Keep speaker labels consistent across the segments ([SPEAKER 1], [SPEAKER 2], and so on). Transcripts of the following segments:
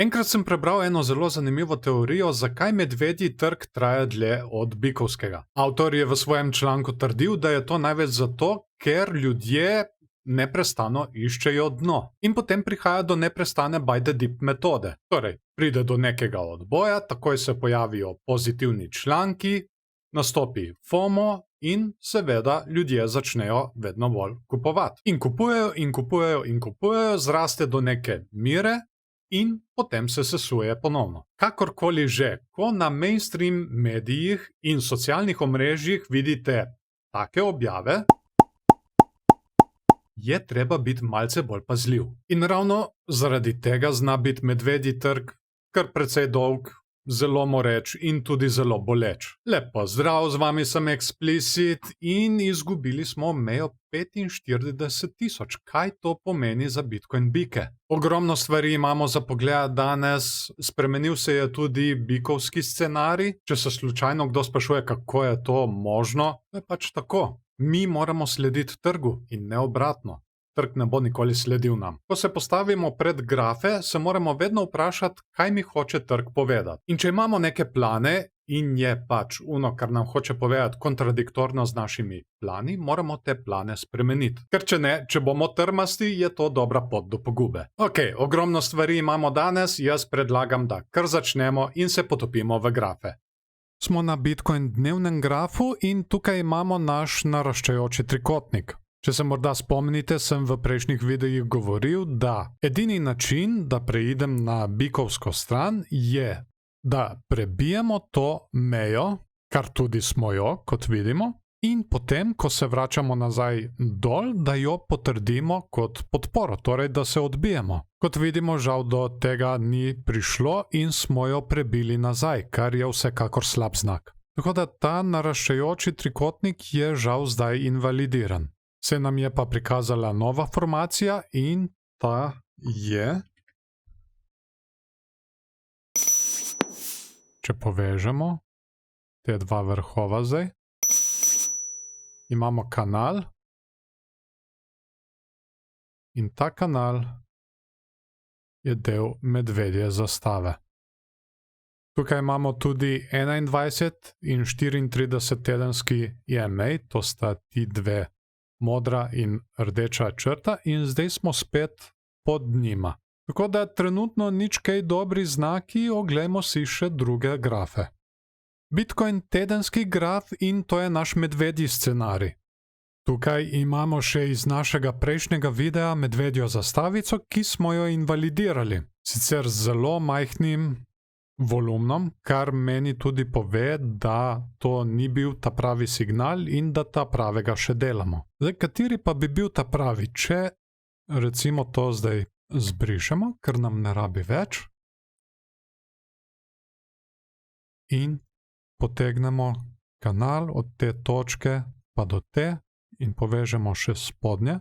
[SPEAKER 1] Enkrat sem prebral eno zelo zanimivo teorijo, zakaj medvedji trg traja dlje od bikovskega. Avtor je v svojem članku trdil, da je to največ zato, ker ljudje neprestano iščejo dno. In potem prihaja do neprestane buy the dip metode. Torej, pride do nekega odboja, takoj se pojavijo pozitivni članki, nastopi FOMO in seveda ljudje začnejo vedno bolj kupovati. In kupujejo, in kupujejo, in kupujejo, zraste do neke mire in potem se sesuje ponovno. Kakorkoli že, ko na mainstream medijih in socialnih omrežjih vidite take objave, je treba biti malce bolj pazljiv. In ravno zaradi tega zna biti medvedji trg kar precej dolg, zelo moreč in tudi zelo boleč. Lep pozdrav, z vami sem Explicit in izgubili smo mejo 45.000. Kaj to pomeni za Bitcoin bike? Ogromno stvari imamo za pogled danes, spremenil se je tudi bikovski scenarij. Če se slučajno kdo sprašuje, kako je to možno, je pač tako. Mi moramo slediti trgu in ne obratno. Trg ne bo nikoli sledil nam. Ko se postavimo pred grafe, se moramo vedno vprašati, kaj mi hoče trg povedati. In če imamo neke plane in je pač ono, kar nam hoče povedati, kontradiktorno z našimi plani, moramo te plane spremeniti. Ker če ne, če bomo trmasti, je to dobra pot do pogube. Ok, ogromno stvari imamo danes, jaz predlagam, da kar začnemo in se potopimo v grafe. Smo na Bitcoin dnevnem grafu in tukaj imamo naš naraščajoči trikotnik. Če se morda spomnite, sem v prejšnjih videih govoril, da edini način, da preidem na bikovsko stran, je, da prebijemo to mejo, kar tudi smo jo, kot vidimo, in potem, ko se vračamo nazaj dol, da jo potrdimo kot podporo, torej da se odbijemo. Kot vidimo, žal do tega ni prišlo in smo jo prebili nazaj, kar je vsekakor slab znak. Tako da ta naraščajoči trikotnik je žal zdaj invalidiran. Se nam je pa prikazala nova formacija in ta je, če povežemo te dva vrhova zdaj, imamo kanal in ta kanal je del medvedje zastave. Tukaj imamo tudi 21 in 34 tedenski EMA, to sta ti dve modra in rdeča črta in zdaj smo spet pod njima. Tako da trenutno nič kaj dobri znaki, oglejmo si še druge grafe. Bitcoin tedenski graf in to je naš medvedji scenarij. Tukaj imamo še iz našega prejšnjega videa medvedjo zastavico, ki smo jo invalidirali. Sicer z zelo majhnim volumnom, kar meni tudi pove, da to ni bil ta pravi signal in da ta pravega še delamo. Zdaj, kateri pa bi bil ta pravi, če recimo to zdaj zbrišemo, ker nam ne rabi več in potegnemo kanal od te točke pa do te in povežemo še spodnje.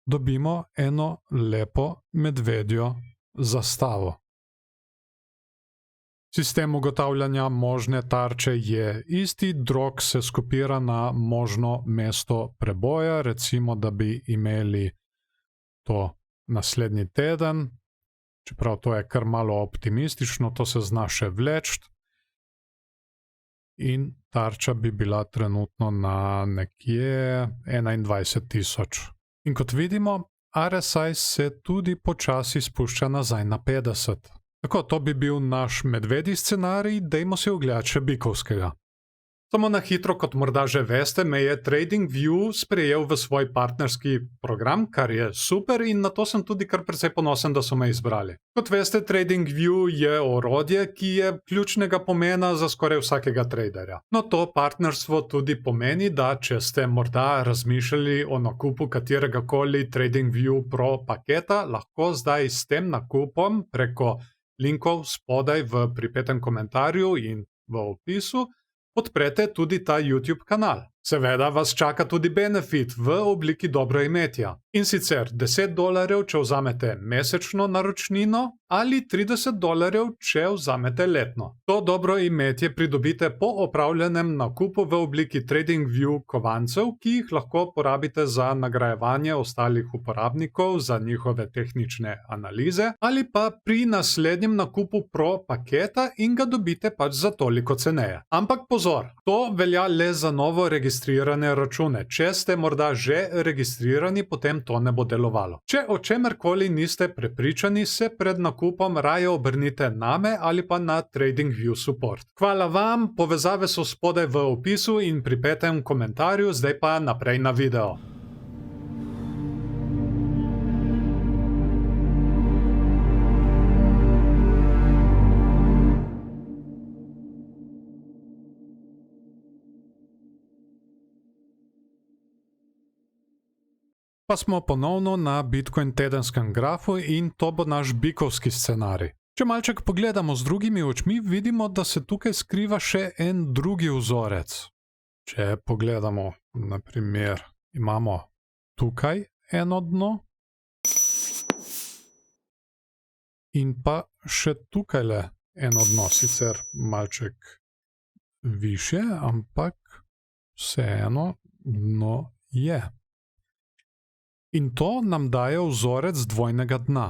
[SPEAKER 1] Dobimo eno lepo medvedjo zastavo. Sistem ugotavljanja možne tarče je isti, drog se skupira na možno mesto preboja, recimo, da bi imeli to naslednji teden, čeprav to je kar malo optimistično, to se zna še vleči. In tarča bi bila trenutno na nekje 21.000. In kot vidimo, RSI se tudi počasi spušča nazaj na 50. Tako, to bi bil naš medvedji scenarij, dajmo si ogledati še bikovskega. Samo na hitro, kot morda že veste, me je TradingView sprejel v svoj partnerski program, kar je super in na to sem tudi kar precej ponosen, da so me izbrali. Kot veste, TradingView je orodje, ki je ključnega pomena za skoraj vsakega traderja. No, to partnerstvo tudi pomeni, da če ste morda razmišljali o nakupu kateregakoli TradingView Pro paketa, lahko zdaj s tem nakupom preko linkov spodaj v pripetem komentarju in v opisu podprete tudi ta YouTube kanal. Seveda vas čaka tudi benefit v obliki dobroimetja. In sicer $10, če vzamete mesečno naročnino, ali $30, če vzamete letno. To dobroimetje pridobite po opravljenem nakupu v obliki TradingView kovancev, ki jih lahko porabite za nagrajevanje ostalih uporabnikov za njihove tehnične analize, ali pa pri naslednjem nakupu Pro paketa in ga dobite pač za toliko ceneje. Ampak pozor, to velja le za novo registrirane račune. Če ste morda že registrirani, potem to ne bo delovalo. Če o čemerkoli niste prepričani, se pred nakupom raje obrnite name ali pa na TradingView support. Hvala vam, povezave so spodaj v opisu in pri 5. komentarju, zdaj pa naprej na video. Pa smo ponovno na Bitcoin tedenskem grafu in to bo naš bikovski scenarij. Če malček pogledamo z drugimi očmi, vidimo, da se tukaj skriva še en drugi vzorec. Če pogledamo, na primer, imamo tukaj eno dno in pa še tukajle eno dno, sicer malček više, ampak vseeno dno je. In to nam daje vzorec dvojnega dna,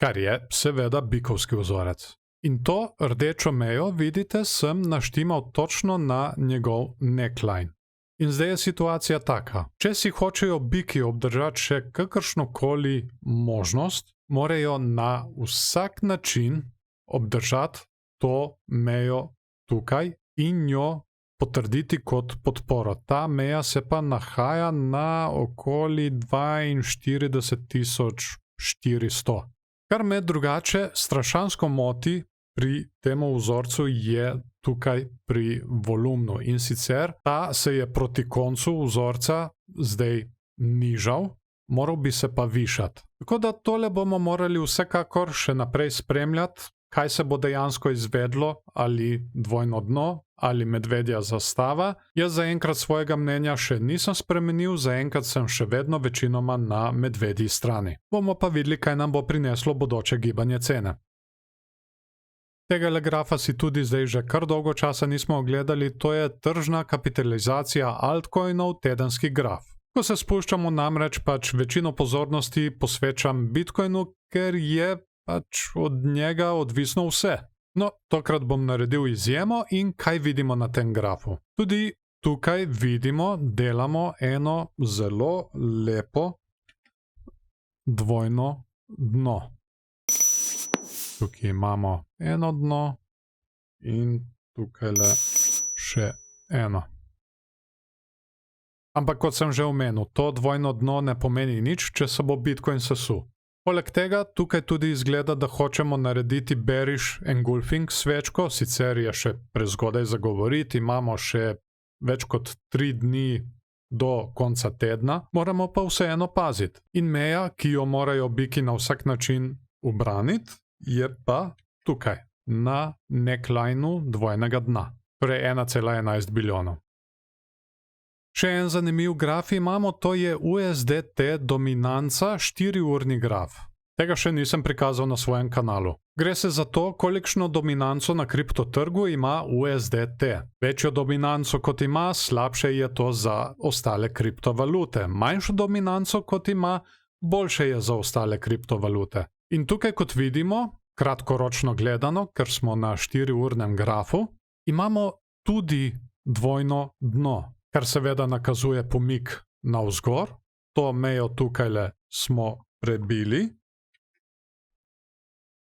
[SPEAKER 1] kar je seveda bikovski vzorec. In to rdečo mejo, vidite, sem naštimal točno na njegov neckline. In zdaj je situacija taka. Če si hočejo biki obdržati še kakršnokoli možnost, morajo na vsak način obdržati to mejo tukaj in jo potrditi kot podporo. Ta meja se pa nahaja na okoli 42.400. Kar me drugače strašansko moti pri temu vzorcu je tukaj pri volumnu. In sicer ta se je proti koncu vzorca zdaj nižal, moral bi se pa višati. Tako da tole bomo morali vsekakor še naprej spremljati, kaj se bo dejansko izvedlo, ali dvojno dno, ali medvedja zastava. Jaz zaenkrat svojega mnenja še nisem spremenil, zaenkrat sem še vedno večinoma na medvedji strani. Bomo pa videli, kaj nam bo prineslo bodoče gibanje cene. Tegale grafa si tudi zdaj že kar dolgo časa nismo ogledali, to je tržna kapitalizacija altcoinov, tedenski graf. Ko se spuščamo, namreč pač večino pozornosti posvečam Bitcoinu, ker je pač od njega odvisno vse. No, tokrat bom naredil izjemo in kaj vidimo na tem grafu. Tudi tukaj vidimo, delamo eno zelo lepo dvojno dno. Tukaj imamo eno dno in tukajle še eno. Ampak kot sem že omenil, to dvojno dno ne pomeni nič, če se bo Bitcoin sesul. Poleg tega tukaj tudi izgleda, da hočemo narediti bearish engulfing svečko, sicer je še prezgodaj za govoriti, imamo še več kot 3 dni do konca tedna, moramo pa vseeno paziti. In meja, ki jo morajo biki na vsak način ubraniti, je pa tukaj, na necklineu dvojnega dna, torej 1,11 biljonov. Še en zanimiv graf imamo, to je USDT dominanca 4-urni graf. Tega še nisem prikazal na svojem kanalu. Gre se za to, kolikšno dominanco na kriptotrgu ima USDT. Večjo dominanco kot ima, slabše je to za ostale kriptovalute. Manjšo dominanco kot ima, boljše je za ostale kriptovalute. In tukaj, kot vidimo, kratkoročno gledano, ker smo na 4-urnem grafu, imamo tudi dvojno dno, kar seveda nakazuje pomik navzgor. To mejo tukajle smo prebili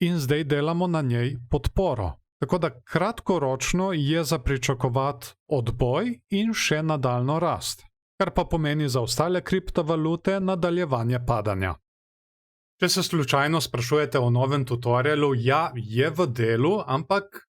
[SPEAKER 1] in zdaj delamo na njej podporo. Tako da kratkoročno je za pričakovati odboj in še nadaljno rast, kar pa pomeni za ostale kriptovalute nadaljevanje padanja. Če se slučajno sprašujete o novem tutorialu, ja, je v delu, ampak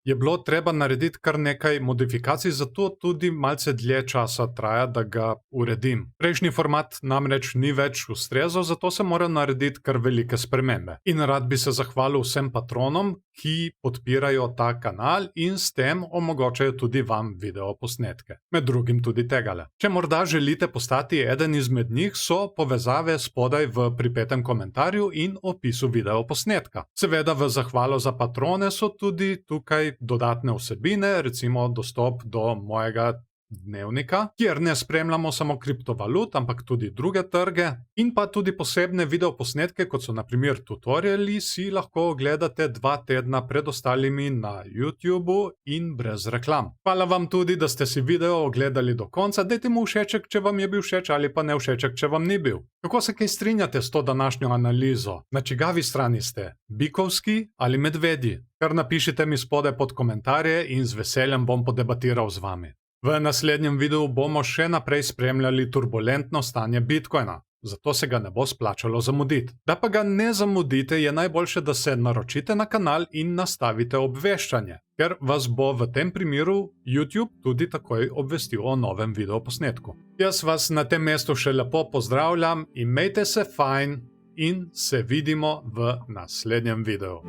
[SPEAKER 1] je bilo treba narediti kar nekaj modifikacij, zato tudi malce dlje časa traja, da ga uredim. Prejšnji format namreč ni več ustrezal, zato se mora narediti kar velike spremembe. In rad bi se zahvalil vsem patronom, ki podpirajo ta kanal in s tem omogočajo tudi vam videoposnetke. Med drugim tudi tegale. Če morda želite postati eden izmed njih, so povezave spodaj v pripetem komentarju in opisu videoposnetka. Seveda v zahvalo za patrone so tudi tukaj dodatne vsebine, recimo dostop do mojega dnevnika, kjer ne spremljamo samo kriptovalut, ampak tudi druge trge in pa tudi posebne videoposnetke, kot so na primer tutoriali, si lahko ogledate 2 tedna pred ostalimi na YouTubu in brez reklam. Hvala vam tudi, da ste si video ogledali do konca, dajte mu všeček, če vam je bil všeč, ali pa ne všeček, če vam ni bil. Kako se kaj strinjate s to današnjo analizo? Na čigavi strani ste? Bikovski ali medvedji? Kar napišite mi spodaj pod komentarje in z veseljem bom podebatiral z vami. V naslednjem videu bomo še naprej spremljali turbulentno stanje Bitcoina, zato se ga ne bo splačalo zamuditi. Da pa ga ne zamudite, je najboljše, da se naročite na kanal in nastavite obveščanje, ker vas bo v tem primeru YouTube tudi takoj obvestil o novem videoposnetku. Jaz vas na tem mestu še lepo pozdravljam, imejte se fajn in se vidimo v naslednjem videu.